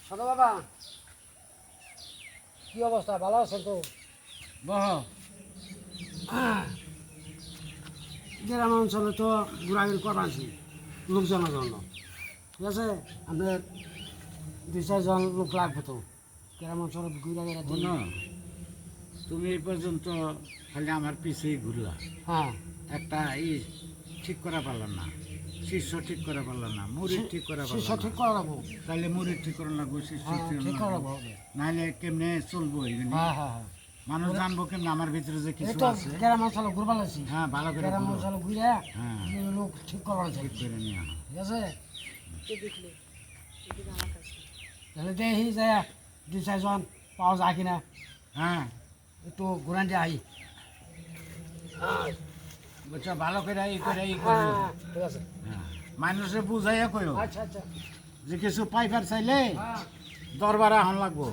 ছোট বাবা, কি অবস্থা? ভালো আছেন তো? বহ গ্রাম অঞ্চলে তো ঘোরাঘুরি করা আছি লোকজনের জন্য, ঠিক আছে? আপনার 2-4 জন লোক লাগবে তো গ্রাম অঞ্চলে ঘুরে ঘুরে। শোনো, তুমি এই পর্যন্ত খালি আমার পিছেই ঘুরলা, হ্যাঁ, একটা ঠিক করা পারলাম না, শীর্ষ ঠিক করা পারলাম না, মুড়ি ঠিক করা শিষ্য পারলাম ঠিক না। করা লাগবো। তাহলে মুড়ি ঠিক করা লাগবো, শীর্ষ হ্যাঁ, ঠিক ঠিক করা করা লাগবো, লাগবো। নাহলে কেমনে চলবো এগুলি? হ্যাঁ হ্যাঁ হ্যাঁ, মানুষ জানবো কেমনে আমার ভিতরে যে এই কিছু তো আছে? গ্রাম অঞ্চলে ঘুরবা লাগছি। হ্যাঁ, ভালো করে গ্রাম ঘুরো। অঞ্চলে ঘুরে হ্যাঁ, লোক ঠিক করা লাগছে, ঠিক করে নিয়ে আনো। ঠিক আছে? তাহলে দেখি যে 2-4 জন পাওয়া যায় কিনা, হ্যাঁ, একটু ঘুরান দিয়ে আই। বুঝছো, ভালো করে ই করে ই হ্যাঁ করে। হ্যাঁ, ঠিক আছে। হ্যাঁ, মানুষে বুঝাইয়া কইও আচ্ছা আচ্ছা, যে কিছু পাইকার চাইলে হ্যাঁ। দরবারে আহন লাগবো।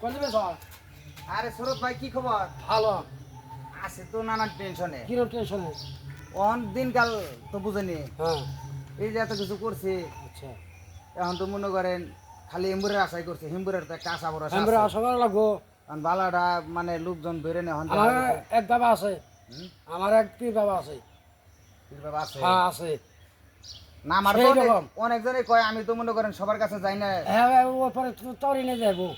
কোন দিবে স্যার? আরে সৌরভ ভাই কি খবর? ভালো। আছে তো নানান টেনশনে। কিরম টেনশনে? অন দিনকাল তো বুঝেনি, হ্যাঁ, এই যে এত কিছু করছে, আচ্ছা। এখন তো মনে করেন খালি হিম্বুরের আশাই করছে। হিম্বুরের তো একটা আশা ভরসা আছে। আমরা আশা করা লাগবো। কারণ বালাটা মানে লোকজন ধরে নেই এখন আমার এক বাবা আছে, আমার এক পীর বাবা আছে। আছে হ্যাঁ আছে। না আমার সেই তো রকম। অনেকজনে কয়, আমি তো মনে করেন সবার কাছে যাই না। হ্যাঁ ওর পরে তরি নিয়ে যাবো।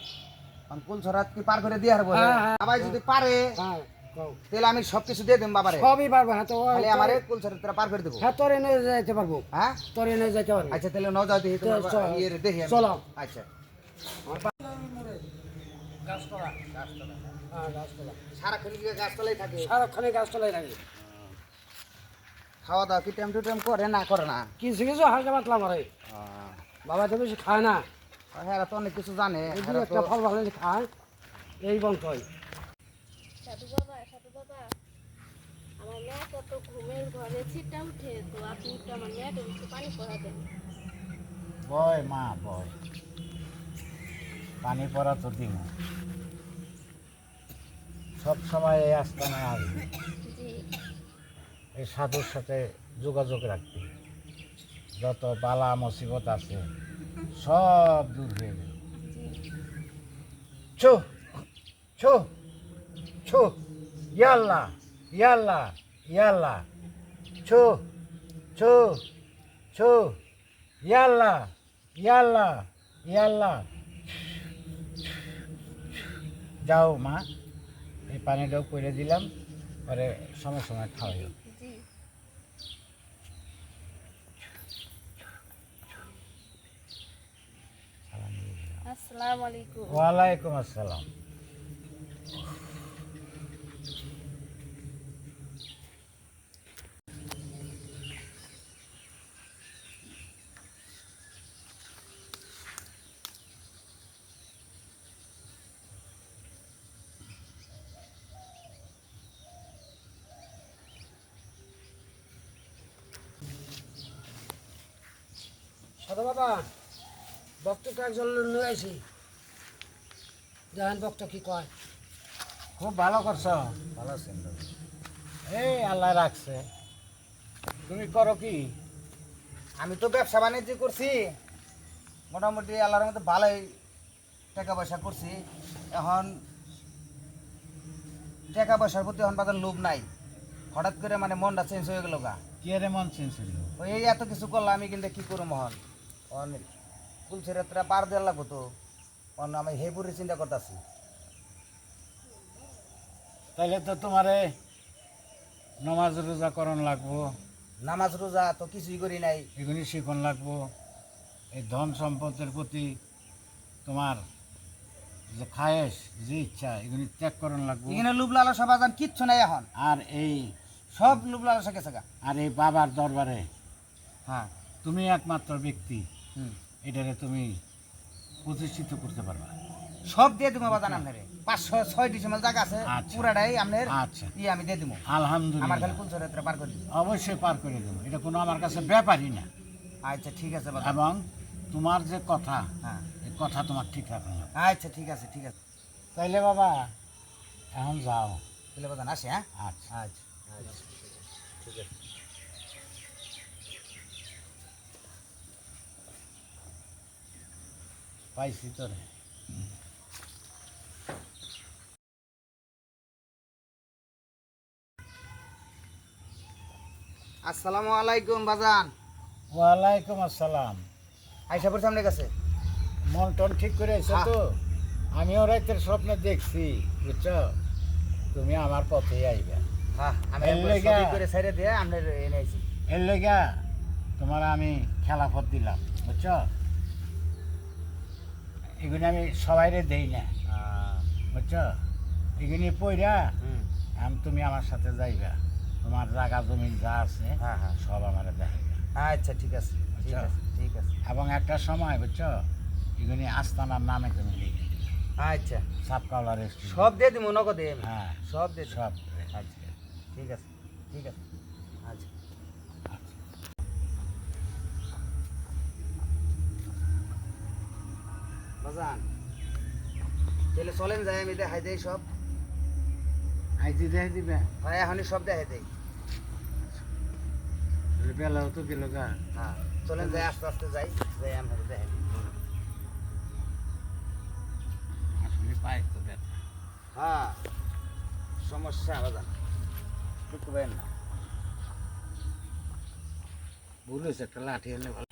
কুল ছড়াত কি পার করে দিয়ে হারবো? হ্যাঁ, হ্যাঁ, সবাই যদি পারে হ্যাঁ কও। তাহলে আমি সবকিছু দিয়ে দেব বাবারে। সবই পারবো। হ্যাঁ তো খালি আমারে কুল ছড়াত পার করে দেবো। হ্যাঁ তরি নিয়ে যাইতে পারবো। হ্যাঁ তরি নিয়ে যাইতে পারবো। আচ্ছা, তাহলে ন যাও দেখি তোমার চল, ইয়ে দেখি আমি। চলো। আচ্ছা, গাছতলা। হ্যাঁ গাছতলা। সারাক্ষণ কি গাছতলাই থাকে? সারাক্ষণে গাছতলাই থাকে। খাওয়া দাওয়া কি টাইম টু টাইম করে না করে না? কিছু কিছু হালকা পাতলা মারে। বাবা তো বেশি খায় না। হ্যাঁ, তো অনেক কিছু জানে। এই এরা একটা তো- ফল ভালো খায় এই বন্ধই। সাধু বাবা, আমার মেয়ে কত ঘুমের ঘরে ছিটা উঠে, তো আপনি একটু আমার মেয়েকে একটু পানি পড়া দেন। বয় মা বয়, পানি পড়া তো দিব, সব সময় এই আস্তানায় আসবি, জি এই সাধুর সাথে যোগাযোগ রাখবি, যত বালা মুসিবত আছে সব দূর হয়ে যাবে। ছো ছো ছো, ইয়াল্লা ইয়াল্লা ইয়াল্লা, ছো ছো ছো, ইয়াল্লা ইয়াল্লা ইয়াল্লা। যাও মা, এই পানিটাও করে দিলাম, পরে সময় সময় খাওয়াইও। জি। আসসালামু আলাইকুম। ওয়ালাইকুম আসসালাম। সাধু বাবা, বক্তটা একজন নিয়ে আইছি, দেখেন বক্ত কি কয়। খুব ভালো করছো, ভালো আছেন? এই আল্লাহ রাখছে। তুমি করো কি? আমি তো ব্যবসা বাণিজ্য করছি, মোটামুটি আল্লাহর মধ্যে ভালোই টাকা পয়সা করছি। এখন টাকা পয়সার প্রতি এখন বাজার লোভ নাই। হঠাৎ করে মানে মনটা চেঞ্জ হয়ে গেল গা। কি রে মন চেঞ্জ হইল? ওই এই এত কিছু করলাম, আমি কিন্তু কি করবো মহন অনেক কুলছের পার দেওয়ার লাগবো তো। আমি হেপুরের চিন্তা করতেছি। তাহলে তো তোমারে নমাজ রোজা করণ লাগবো, নামাজ রোজা তো কিছুই করি নাই। এগুলি শিখন লাগবো, এই ধন সম্পদের প্রতি তোমার যে খায়েশ, যে ইচ্ছা, এগুলি ত্যাগ করণ লাগবো। এখানে লোভ লালসা বাজান কিচ্ছু নাই এখন, আর এই সব লোভ লালসা গেছে গা। আর এই বাবার দরবারে হ্যাঁ, তুমি একমাত্র ব্যক্তি, এটারে তুমি প্রতিষ্ঠিত করতে পারবা। সব দিয়ে দিব বাজান আপনারে। 500-6 ডিসিমাল জায়গা আছে, আচ্ছা। পুরাটাই আপনার আচ্ছা, আমি দিয়ে দিব। আমার খালি আলহামদুলিল্লাহ, কুলছের পার করে দিব। অবশ্যই পার করে দেবো, এটা কোনো আমার কাছে ব্যাপারই না। আচ্ছা ঠিক আছে বাজান। এবং তোমার যে কথা, হ্যাঁ, এই কথা তোমার ঠিক রাখা লাগবে। আচ্ছা ঠিক আছে ঠিক আছে। তাইলে বাবা এখন যাও। তাহলে বাজান আসে, হ্যাঁ? আচ্ছা আচ্ছা আচ্ছা ঠিক আছে। পাইছি তোরে। আসসালামু আলাইকুম বাজান। ওয়ালাইকুম আসসালাম। আইসা পড়ছি আপনার কাছে। মন টন ঠিক করে এসো তো? আমিও রাতের স্বপ্নে দেখছি, বুঝছো, তুমি আমার পথেই আইবা। হ্যাঁ, আমি এর একবার লেগা- ছবি করে সাইডে দিয়ে আপনার এনে আইছি। এর লেগা তোমার আমি খেলাফত দিলাম, বুঝছো। এগুলি আমি সবাইরে দেই না, বুঝছো। এগুলি পইরা হুম, তুমি আমার সাথে যাইবা, তোমার জায়গা জমি যা আছে হ্যাঁ হ্যাঁ, সব আমার দেখাইবা। আচ্ছা ঠিক আছে ঠিক আচ্ছা। আছে ঠিক আছে। এবং একটা সময়, বুঝছো, এগুলি আস্তানার নামে তুমি লিখে আচ্ছা, সাপকাওলা রেস্টুরেন্ট। সব দিয়ে দিব নগদে। হ্যাঁ, সব দিয়ে দিব। সব। আচ্ছা ঠিক আছে ঠিক আছে। আচ্ছা বাজান, তাহলে চলেন যাই, আমি দেখাই দেই সব। আইজি দেখাই দিবে। হ্যাঁ, এখনই সব দেখাই দেই। বেলাও তো গেল গা। হ্যাঁ, চলেন যাই, আস্তে আস্তে যাই, যাই আমরা দেখাই দিই। আসলে পাই তো ব্যথা। হ্যাঁ, সমস্যা বাজান, টুকবেন না। বলেছে একটা লাঠি এনে ভালো।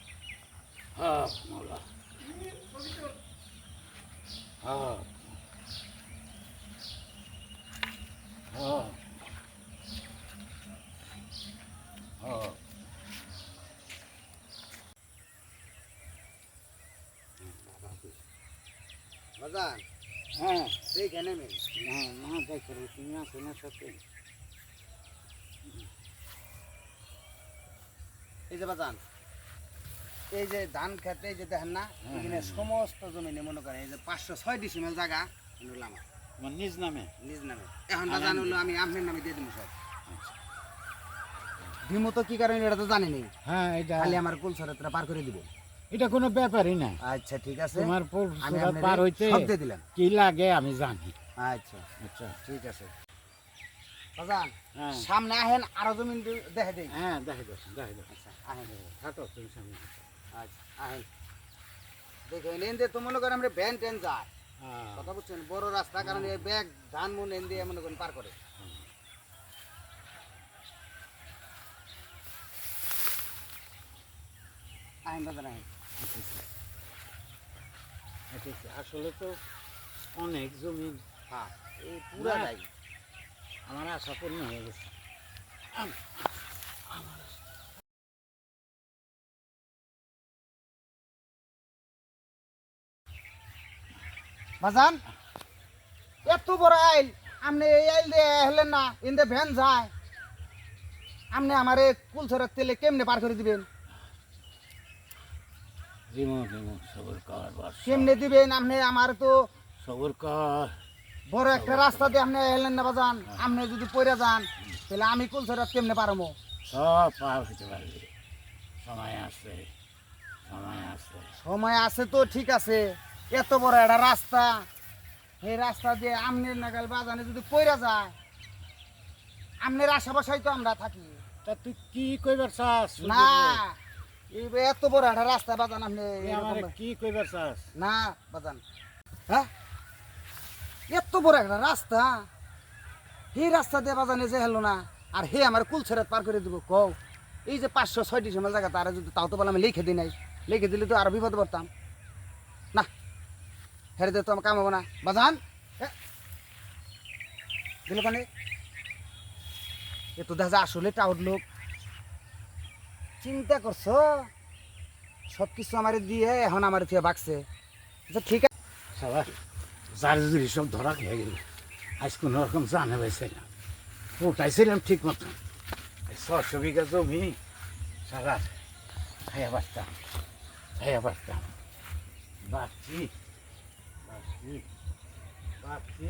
হ্যাঁ মৌলা, হ্যাঁ হ্যাঁ হ্যাঁ। বাজান, হ্যাঁ, দেখে নেবেন। না না দেখো, তুমি আসো না সাথে। এই যে বাজান, এই যে ধান খেতে এই যে দেখেন না, এখানে সমস্ত জমিনে মনে করেন এই যে 506 ডিসিমেল জায়গা হলো আমার আমার নিজ নামে। নিজ নামে। এখন বাজান হলো আমি আপনার নামে দিয়ে দিব সব। দিমু তো কি কারণে এটা তো জানি নেই, হ্যাঁ, এটা খালি আমার কুলসরাতটা পার করে দিব। এটা কোনো ব্যাপারই না। আচ্ছা ঠিক আছে, তোমার আমি পুরসুরা পার হইতে সব দিয়ে দিলাম। কি লাগে আমি জানি। আচ্ছা আচ্ছা, ঠিক আছে বাজান, হ্যাঁ সামনে আহেন, আরো জমিন দেখে দেই। হ্যাঁ, দেখাই দাও দেখাই দাও। আচ্ছা আহেন, থাকো তুমি সামনে। আচ্ছা আহেন, দেখেন এনদে তো মনে করেন আমরা ভ্যান ট্যান যায়, হ্যাঁ, কথা বুঝছেন, বড় রাস্তা, কারণ এই ব্যাগ ধান মুন এন দিয়ে মনে করেন পার করে। আহেন বাজান আহেন। আচ্ছা, আচ্ছা, আসলে তো অনেক জমি হ্যাঁ, এই পুরাটাই। আমার আশা পূর্ণ হয়ে গেছে। বাজান, এত বড় আইল, আপনি এই আইল দিয়ে হেলেন না, ইন্দে ভ্যান যায়, আপনি আমার কুলসরের তেলে কেমনে পার করে দিবেন? দিমো দিমো, সবর কর বর্ষ, কেমনে দিবেন? আপনি আমার তো সবর কর। বড় একটা রাস্তা দিয়ে আপনি হেলেন না বাজান, আপনি যদি পড়ে যান তাহলে আমি কুলসরের কেমনে পারবো? সব পার হইতে পারবি, সময় আছে, সময় আছে। সময় আছে তো ঠিক আছে, এত বড় একটা রাস্তা, এই রাস্তা দিয়ে আমনের নাগাল বাজানে যদি পড়ে যায়, আমনের আশেপাশেই তো আমরা থাকি। তা তুই কি কইবার চাস? না, এই এত বড় একটা রাস্তা বাজান, আপনি তুই এরকম আমারে কি কইবার চাস? না বাজান, হ্যাঁ, এত বড় একটা রাস্তা, এই রাস্তা দিয়ে বাজানে যে হেলো না, আর হে আমার কুলছেরাত পার করে দিব কও? এই যে 506 ডিসিমেল জায়গা, তারা যদি তাও তো বলে আমি লিখে দিই নাই, লিখে দিলে তো আরো বিপদ পড়তাম না। হেরে দিয়ে তো আমার কাম হবো না বাজান। দিল কানে, এ তো দেখা যায় আসলে টাউট লোক। চিন্তা করছো, সব কিছু আমার দিয়ে এখন আমার থেকে বাগছে। আচ্ছা ঠিক আছে, সবার যার যদি সব ধরা খেয়ে গেল, আজ কোনো রকম জানে পাইছিলাম, উঠাইছিলাম ঠিক মতন। 600 বিঘা জমি সারা খাইয়া পারতাম, খাইয়া পারতাম। বাচ্চি বাচ্চি বাচ্চি।